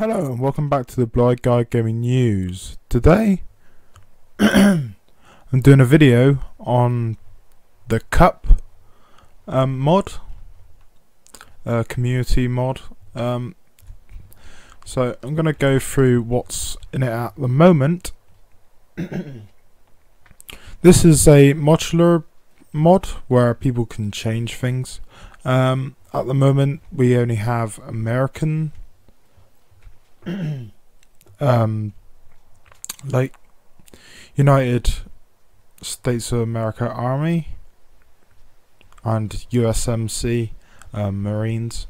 Hello and welcome back to the Blue Guy Gaming News. Today I'm doing a video on the Cup mod, community mod. So I'm going to go through what's in it at the moment. This is a modular mod where people can change things. At the moment we only have American like United States of America Army and USMC Marines.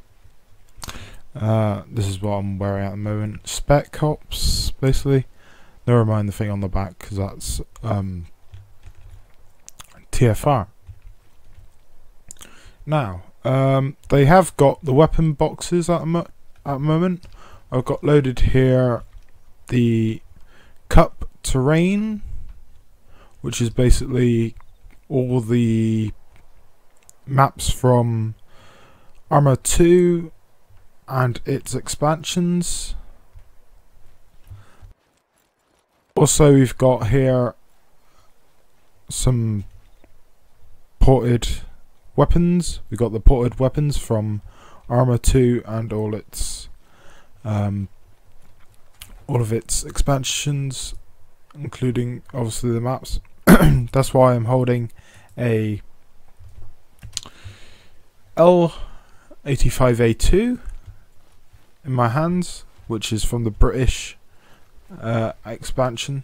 This is what I'm wearing at the moment. Spec Cops, basically. Never mind the thing on the back because that's TFR. Now, they have got the weapon boxes at the moment. I've got loaded here the Cup terrain, which is basically all the maps from Arma 2 and its expansions. Also, we've got here some ported weapons. We've got the ported weapons from Arma 2 and all of its expansions, including obviously the maps. That's why I'm holding a L85A2 in my hands, which is from the British expansion.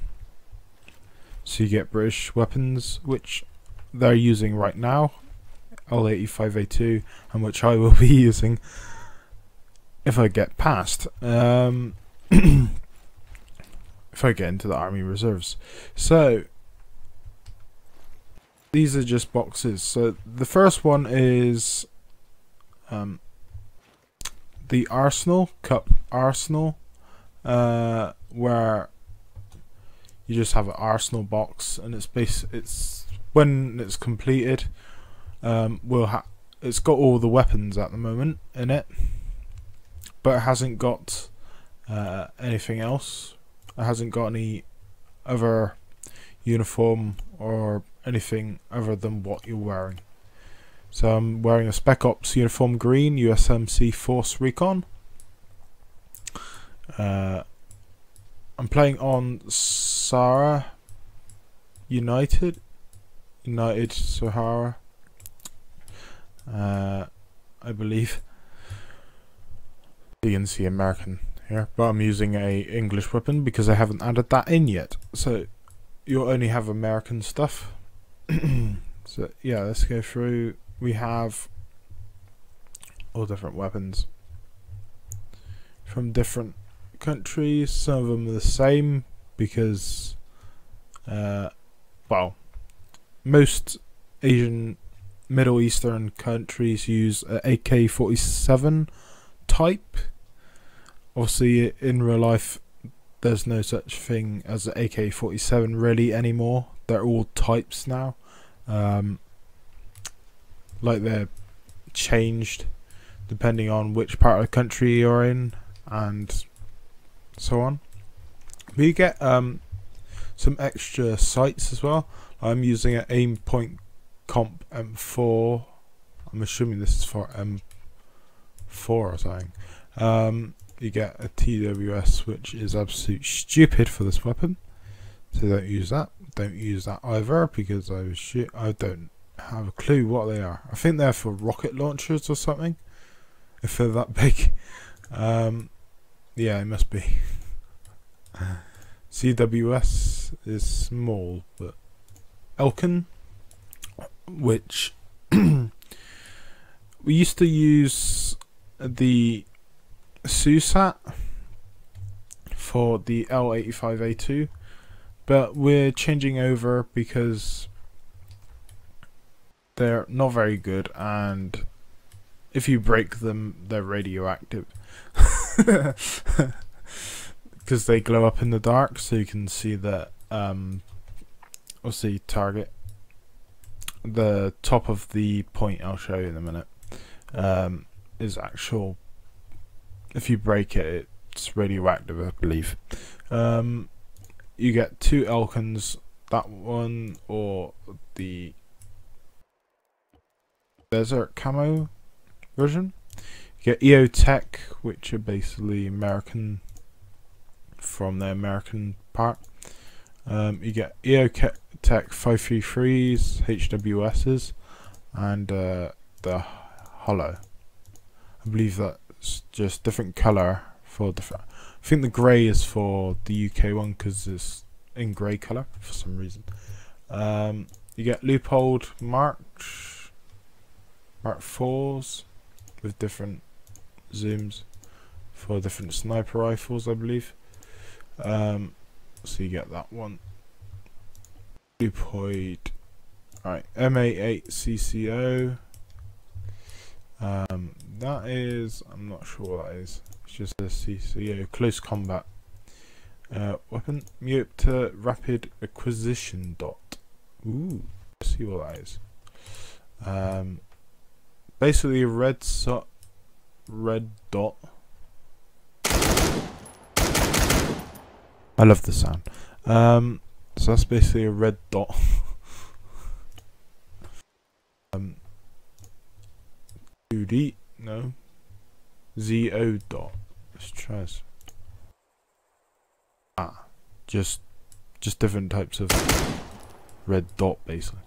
So you get British weapons, which they're using right now, L85A2, and which I will be using if I get past, if I get into the Army Reserves. So these are just boxes. So the first one is the Arsenal, Cup Arsenal, where you just have an Arsenal box, and it's when it's completed, it's got all the weapons at the moment in it, but it hasn't got anything else. It hasn't got any other uniform or anything other than what you're wearing. So I'm wearing a Spec Ops uniform green, USMC Force Recon. I'm playing on Sahara United Sahara, I believe. You can see American here, but I'm using a English weapon because I haven't added that in yet. So you'll only have American stuff. So yeah, let's go through. We have all different weapons from different countries. Some of them are the same because well, most Asian, Middle Eastern countries use AK-47 type. Obviously in real life there's no such thing as an AK-47 really anymore. They're all types now. Like they're changed depending on which part of the country you're in and so on. But you get some extra sights as well. I'm using an aim point comp M4. I'm assuming this is for M4 or something. You get a TWS, which is absolute stupid for this weapon, so don't use that. Don't use that either because I don't have a clue what they are. I think they're for rocket launchers or something, if they're that big. Yeah, it must be. CWS is small, but Elkin, which we used to use the SUSAT for the L85A2, but we're changing over because they're not very good, and if you break them they're radioactive because they glow up in the dark, so you can see that obviously target. The top of the point I'll show you in a minute is actual. If you break it, it's radioactive, I believe. You get 2 Elkins, that one or the desert camo version. You get EO Tech, which are basically American, from the American part. You get EO Tech 533s, HWSs, and the Hollow. I believe that's just different colour for different. I think the grey is for the UK one because it's in grey colour for some reason. You get Loophole Mark 4s with different zooms for different sniper rifles, I believe. So you get that one. Loophole. Alright, MA8 CCO. That is, I'm not sure what that is. It's just a CCO, close combat weapon. Mute rapid acquisition dot. Ooh, let's see what that is. Basically a red dot. I love the sound. So that's basically a red dot. 2D, no. ZO dot. Let's try this. Just different types of red dot, basically.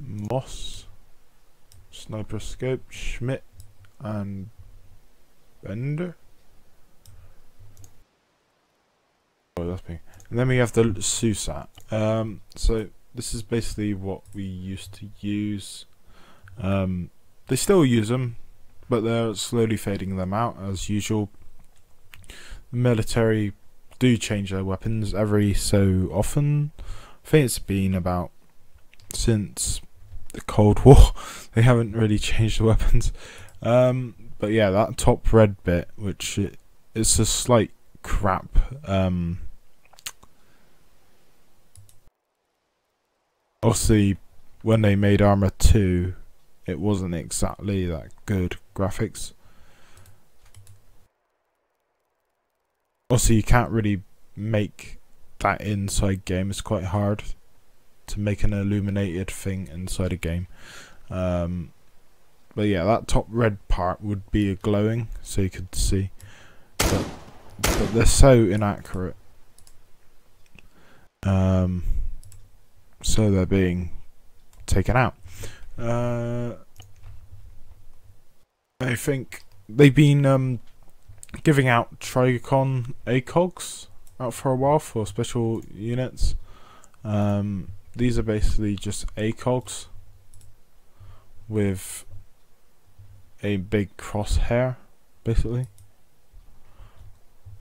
Moss, Sniper Scope, Schmidt, and Bender. Oh, that's me. And then we have the SUSAT. So this is basically what we used to use. They still use them, but they're slowly fading them out as usual. The military do change their weapons every so often. I think it's been about since the Cold War. They haven't really changed the weapons. But yeah, that top red bit, which it's a slight crap. Obviously, when they made Arma 2, it wasn't exactly that good graphics. Also, you can't really make that inside game. It's quite hard to make an illuminated thing inside a game. But yeah, that top red part would be glowing, so you could see. But they're so inaccurate. So they're being taken out. I think they've been giving out Tricon ACOGs out for a while for special units. These are basically just ACOGs with a big crosshair, basically.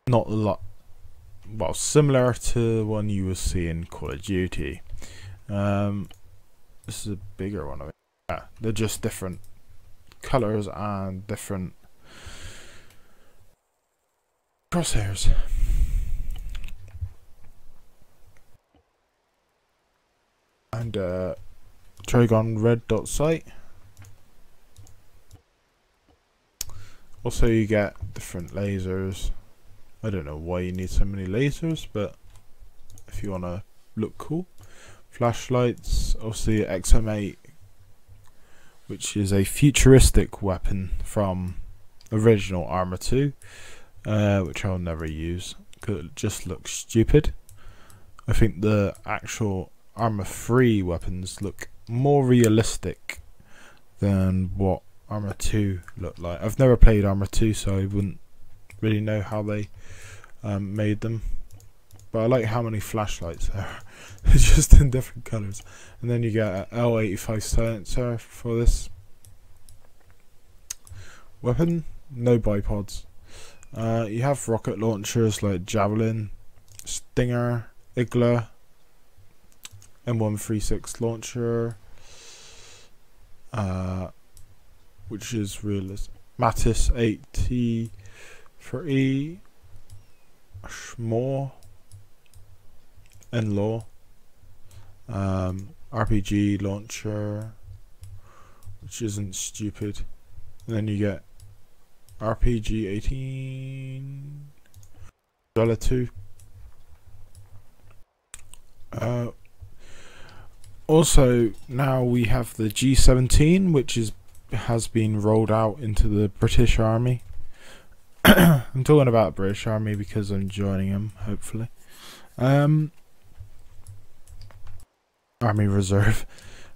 Not a lot. Well, similar to one you will see in Call of Duty. This is a bigger one of it. Yeah, they're just different colors and different crosshairs. And Trigon red dot sight. Also, you get different lasers. I don't know why you need so many lasers, but if you want to look cool. Flashlights, obviously XM8, which is a futuristic weapon from original Arma 2, which I'll never use because it just looks stupid. I think the actual Arma 3 weapons look more realistic than what Arma 2 looked like. I've never played Arma 2, so I wouldn't really know how they made them. But I like how many flashlights there are. Just in different colours. And then you get an L85 silencer for this weapon. No bipods. You have rocket launchers like Javelin, Stinger, Igla, M136 launcher, which is realistic. Mattis 80-3, Schmore, and Law, RPG launcher, which isn't stupid. And then you get RPG 18 $2. Also, now we have the G17, which has been rolled out into the British Army. I'm talking about British Army because I'm joining them, hopefully. Army Reserve.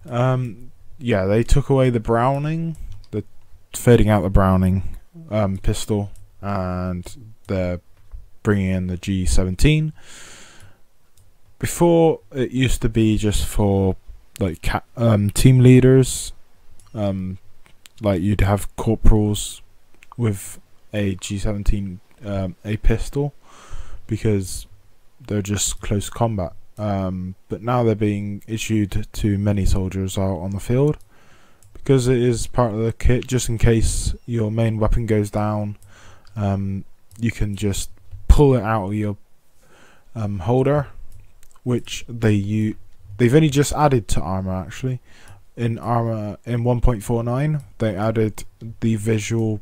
Yeah, they took away the Browning, the fading out the Browning pistol, and they're bringing in the G17. Before, it used to be just for like team leaders, like you'd have corporals with a G17, a pistol, because they're just close combat. But now they're being issued to many soldiers out on the field, because it is part of the kit, just in case your main weapon goes down. You can just pull it out of your holder, which they've only just added to Arma. Actually, in Arma in 1.49 they added the visual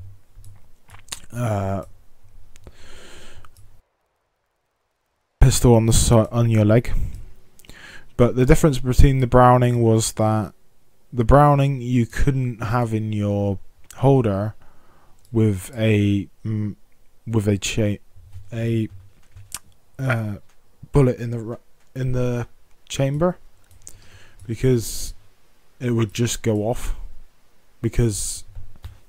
pistol on your leg. But the difference between the Browning was that the Browning you couldn't have in your holder with a bullet in the chamber, because it would just go off, because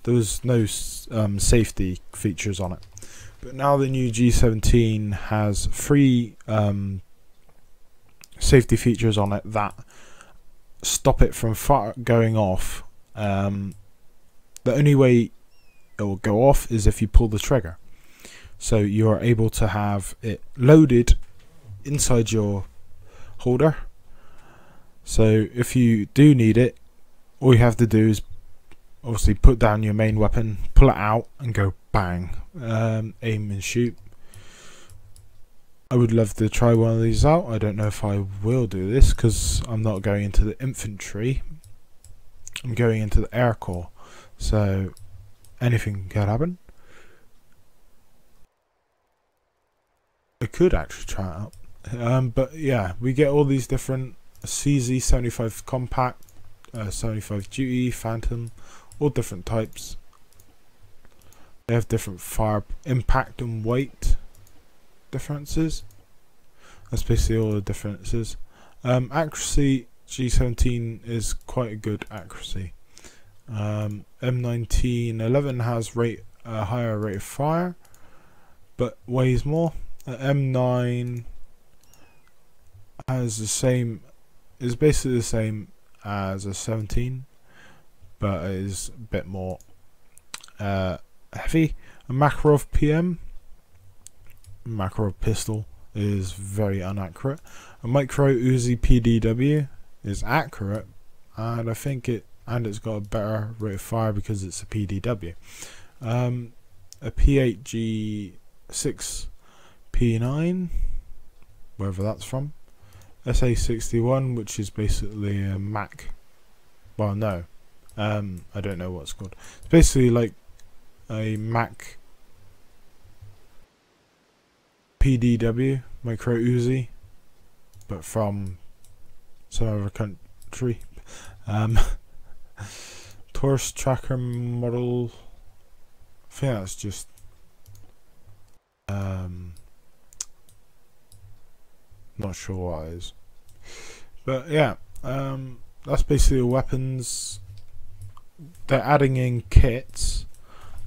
there was no safety features on it. But now the new G17 has 3 safety features on it that stop it from going off. The only way it will go off is if you pull the trigger. So you are able to have it loaded inside your holder. So if you do need it, all you have to do is obviously put down your main weapon, pull it out, and go bang, aim and shoot. I would love to try one of these out. I don't know if I will do this because I'm not going into the infantry. I'm going into the air corps, so anything can happen. I could actually try it out. But yeah, we get all these different CZ75 compact, 75 duty, phantom, all different types. They have different fire impact and weight differences. That's basically all the differences. Accuracy, G17 is quite a good accuracy. M1911 has a higher rate of fire, but weighs more. M9 has is basically the same as a 17, but it is a bit more heavy. A Makarov PM, Makarov pistol, is very inaccurate. A Micro Uzi PDW is accurate, and I think it's got a better rate of fire because it's a PDW. A P8G6P9, wherever that's from. SA61, which is basically a Mac. Well, no, I don't know what it's called. It's basically like a Mac PDW, Micro Uzi, but from some other country. Taurus tracker model, I think that's just not sure what it is, but yeah, that's basically the weapons. They're adding in kits.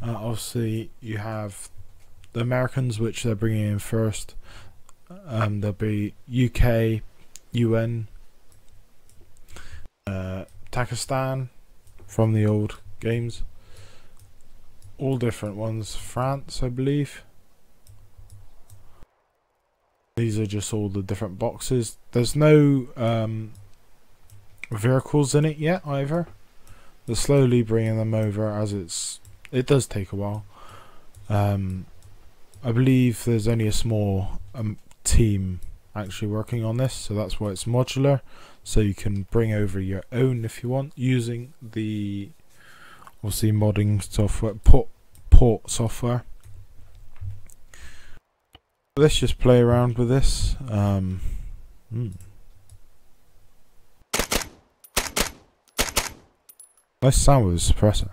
Obviously you have the Americans, which they're bringing in first. There'll be UK, UN, Pakistan from the old games, all different ones. France, I believe. These are just all the different boxes. There's no vehicles in it yet either. They're slowly bringing them over, as it does take a while. I believe there's only a small team actually working on this, so that's why it's modular, so you can bring over your own if you want, using the obviously modding software, port port software. Let's just play around with this. Nice sound with the suppressor.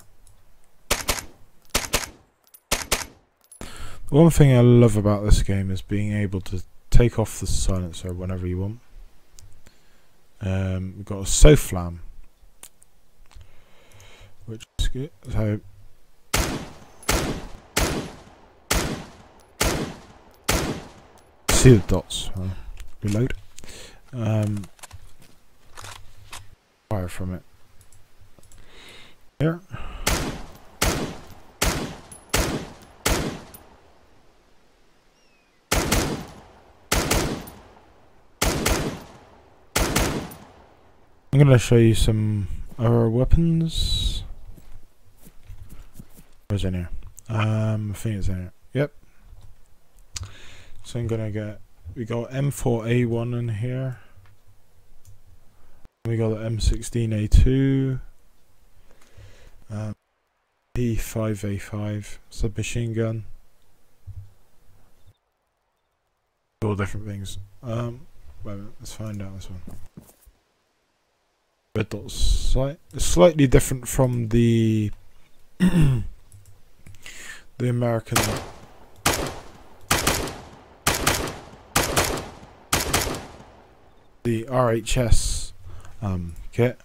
One thing I love about this game is being able to take off the silencer whenever you want. We've got a SOFLAM, which is good. So see the dots. Reload. Fire from it. Here. I'm going to show you some other weapons. Where's in here? I think it's in here. Yep. So I'm going to get... We got M4A1 in here. We got the M16A2. P5A5 submachine gun. All different things. Wait a minute, let's find out this one. Red dot's slightly different from the the American the RHS kit.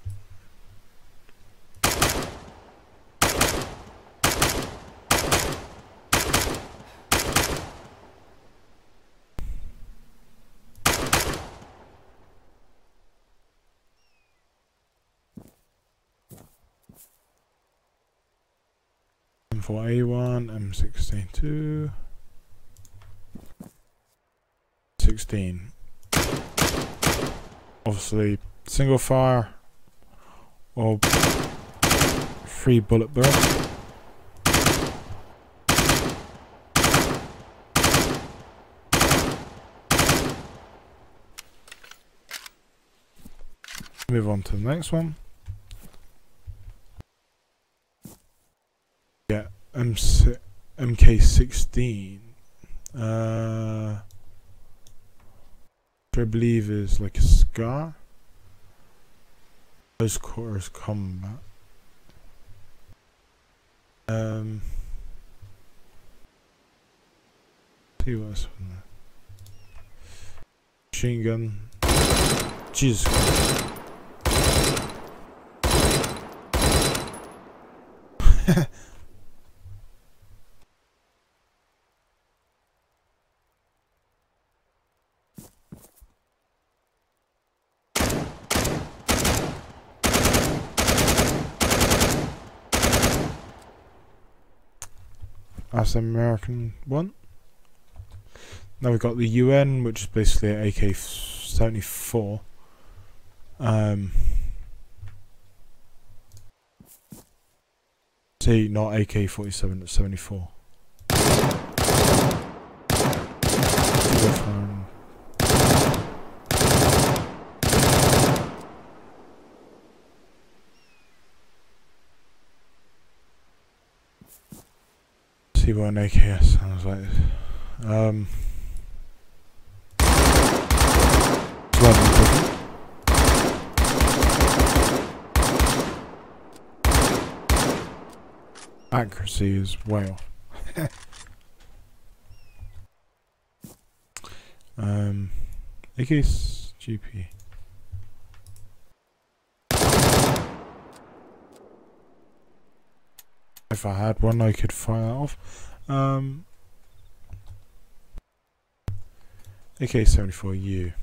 M4A1, M16-2, 16. Obviously, single fire or free bullet burst. Move on to the next one. Yeah, MK16. Which I believe is like a SCAR. Close quarters combat. See what's on there. Machine gun. Jesus Christ. That's the American one. Now we've got the UN, which is basically an AK-74. See, not AK-47, it's 74. See what an AKS sounds like. Slightly different. Accuracy is way off. AKS GP. If I had one, I could fire that off. AK-74U.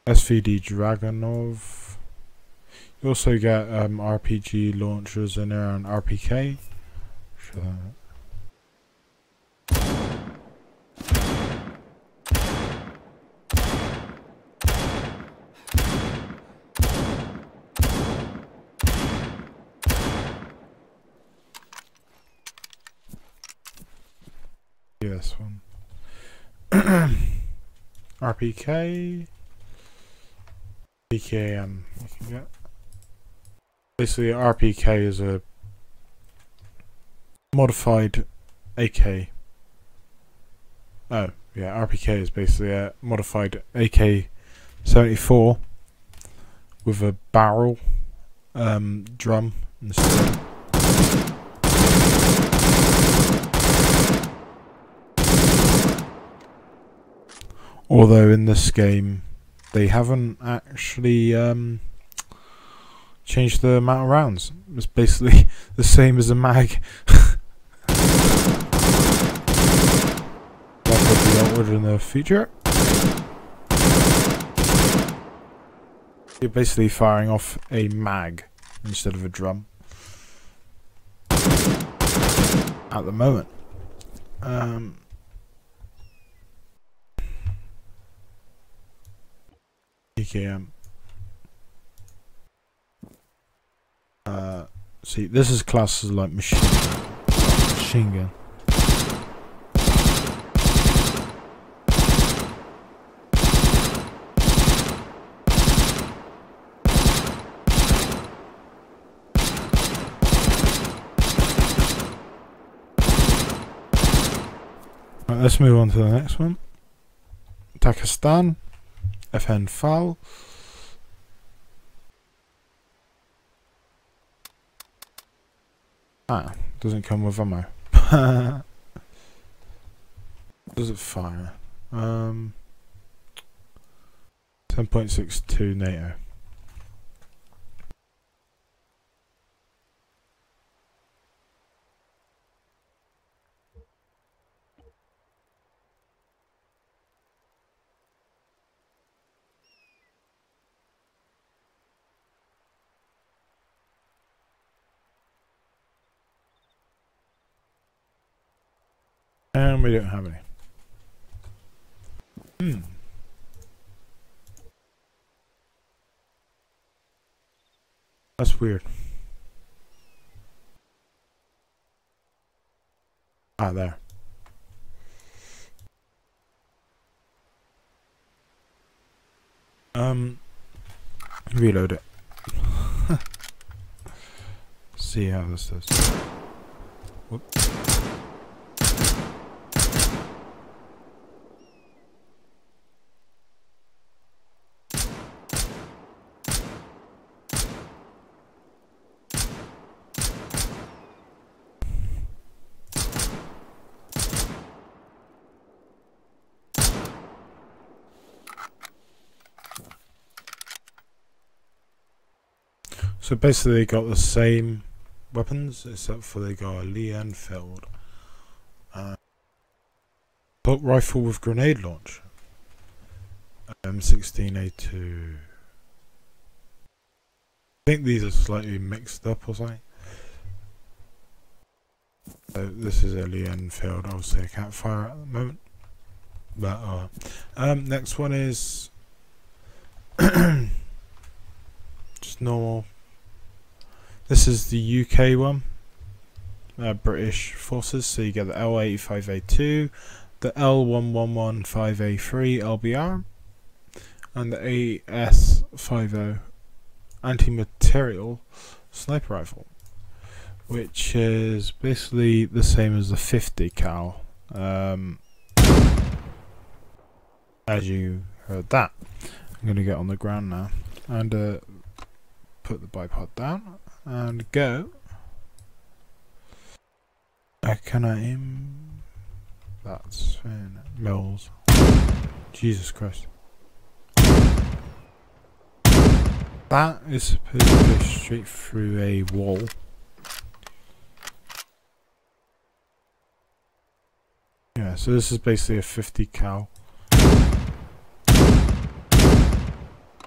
SVD Dragonov. You also get RPG launchers in there and RPK. Sure. this one. RPK. PKM. You can get. Basically, RPK is a modified AK. Oh, yeah, RPK is basically a modified AK-74 with a barrel drum instead. Although in this game they haven't actually changed the amount of rounds. It's basically the same as a mag. That could be altered in the future. You're basically firing off a mag instead of a drum at the moment. PKM. See, this is classed as like machine gun. Right, let's move on to the next one. Pakistan, FN FAL. Doesn't come with ammo. Does it fire? 10.62 NATO. And we don't have any. That's weird. Ah, there. Reload it. See how this does. Whoop. So basically they got the same weapons except for they got a Lee Enfield assault rifle with grenade launch. M16A2. I think these are slightly mixed up or something. So this is a Lee Enfield, obviously I can't fire at the moment. But next one is just normal. This is the UK one, British forces, so you get the L85A2, the L1115A3 LBR, and the AS50 anti-material sniper rifle, which is basically the same as the 50 cal, as you heard that. I'm going to get on the ground now, and put the bipod down. And go. Can I aim? That's in mils. Jesus Christ. That is supposed to go straight through a wall. Yeah, so this is basically a 50 cal.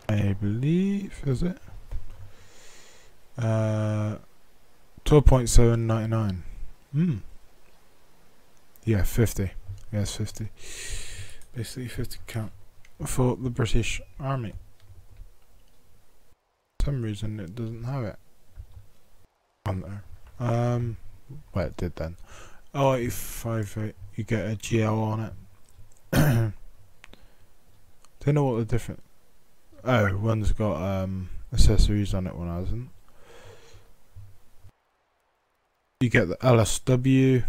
I believe, is it? 12.799. Yeah, 50. Yes, 50. Basically 50 count for the British Army. For some reason it doesn't have it on there. Well, it did then. Oh, 858, you get a GL on it. Don't know what the difference. Oh, one's got accessories on it, one hasn't. You get the LSW,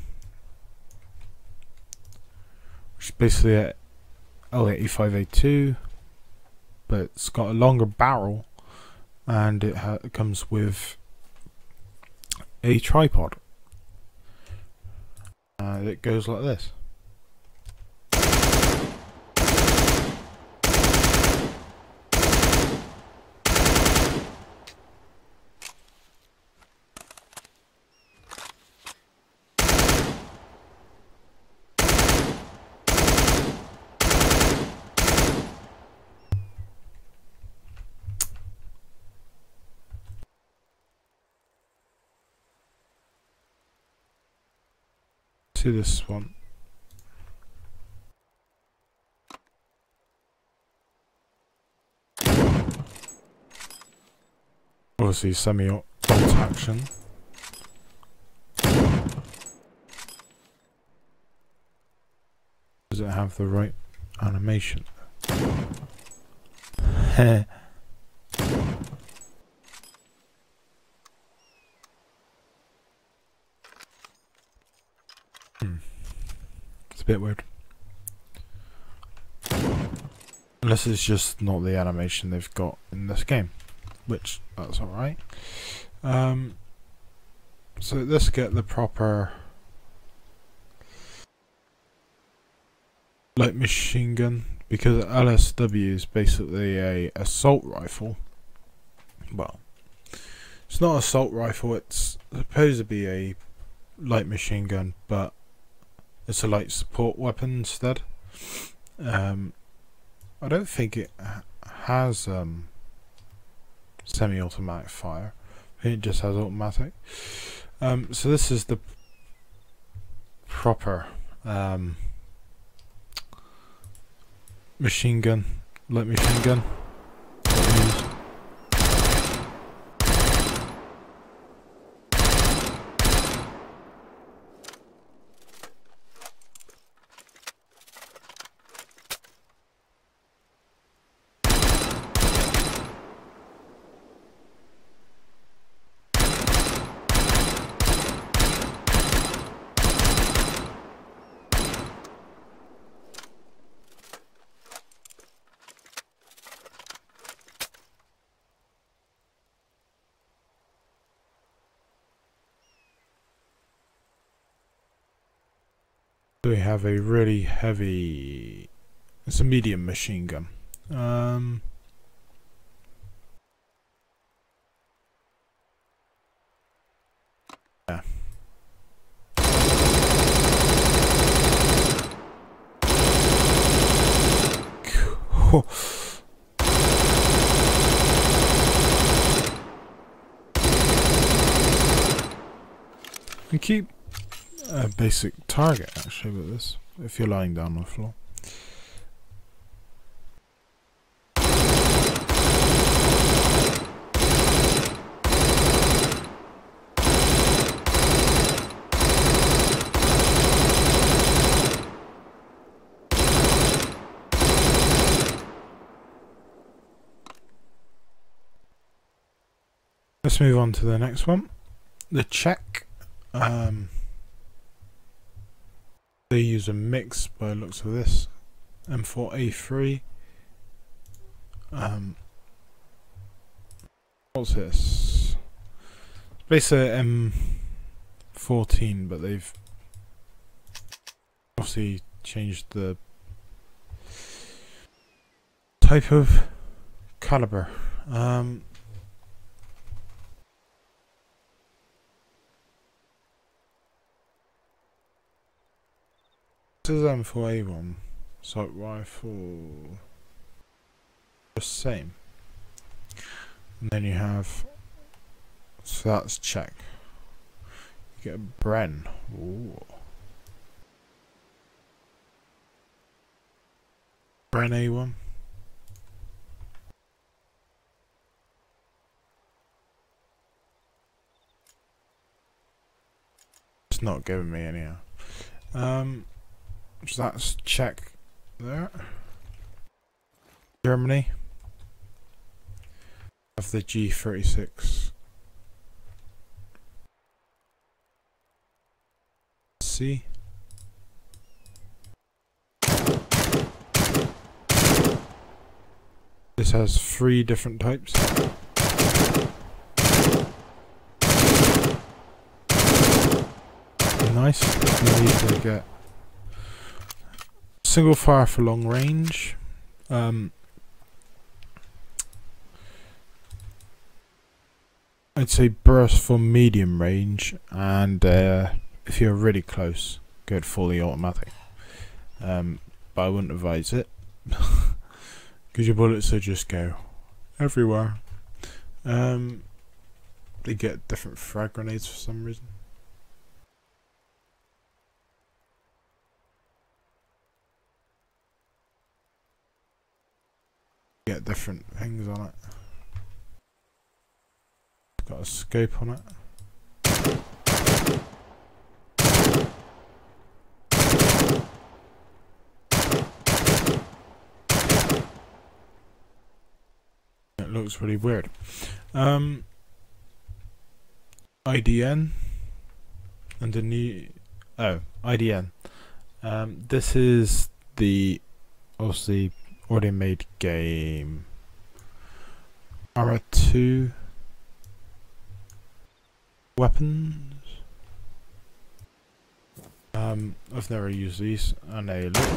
which is basically a L85A2, but it's got a longer barrel, and it comes with a tripod, and it goes like this. See this one. Obviously semi-bolt action. Does it have the right animation? It's a bit weird. Unless it's just not the animation they've got in this game, which that's alright. So let's get the proper light machine gun, because LSW is basically a assault rifle. Well, it's not an assault rifle, it's supposed to be a light machine gun, but it's a light support weapon instead. I don't think it has semi-automatic fire. I think it just has automatic. So this is the proper machine gun, light machine gun. We have a really heavy, it's a medium machine gun. Yeah. Cool. We keep a basic target actually with this, if you're lying down on the floor. Let's move on to the next one. The Czech. They use a mix by the looks of this. M4A3. What's this? It's basically M14, but they've obviously changed the type of caliber. This is M4A1 assault rifle, the same. And then you have, so that's Czech. You get a Bren. Ooh. Bren A1. It's not giving me any. So that's check there. Germany have the G36. See. This has 3 different types. Nice. You need to get single fire for long range. I'd say burst for medium range, and if you're really close, go to fully automatic. But I wouldn't advise it because your bullets will just go everywhere. They get different frag grenades for some reason. Get different things on it. Got a scope on it. It looks really weird. IDN and the new IDN. This is the obviously already made game Arma 2 weapons. I've never used these, and they look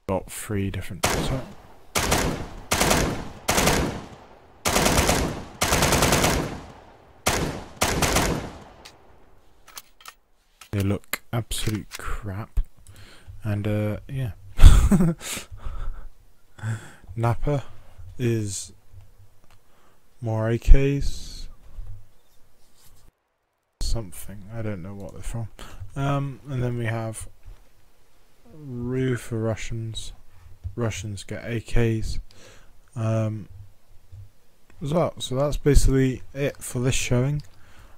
got 3 different they look absolute crap, and yeah. Napa is more AKs, something, I don't know what they're from. And then we have Rue for Russians. Russians get AKs as well. So that's basically it for this showing.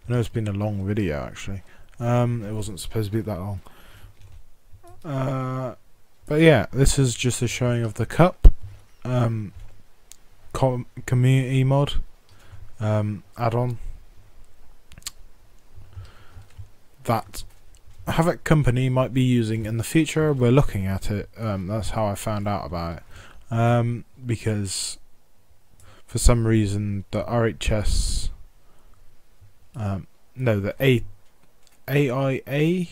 I know it's been a long video actually. It wasn't supposed to be that long. But yeah, this is just a showing of the cup community mod add-on that Havoc Company might be using in the future. We're looking at it. That's how I found out about it, because for some reason the RHS no, the AIA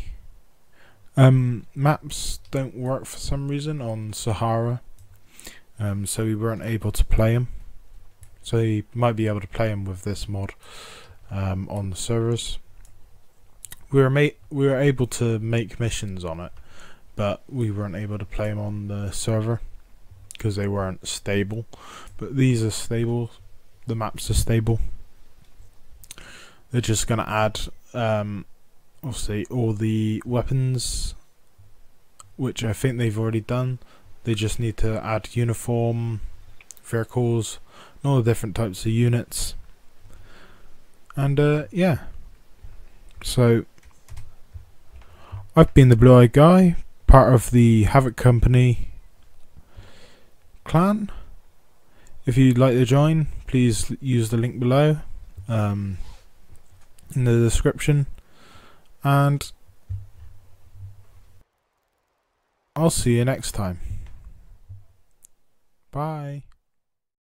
maps don't work for some reason on Sahara, so we weren't able to play them. So you might be able to play them with this mod on the servers. We were able to make missions on it, but we weren't able to play them on the server because they weren't stable. But these are stable. The maps are stable. They're just gonna add obviously all the weapons, which I think they've already done. They just need to add uniform, vehicles, and all the different types of units. And yeah, so I've been the Blue Eyed Guy, part of the Havoc Company clan. If you'd like to join, please use the link below in the description, and I'll see you next time. Bye.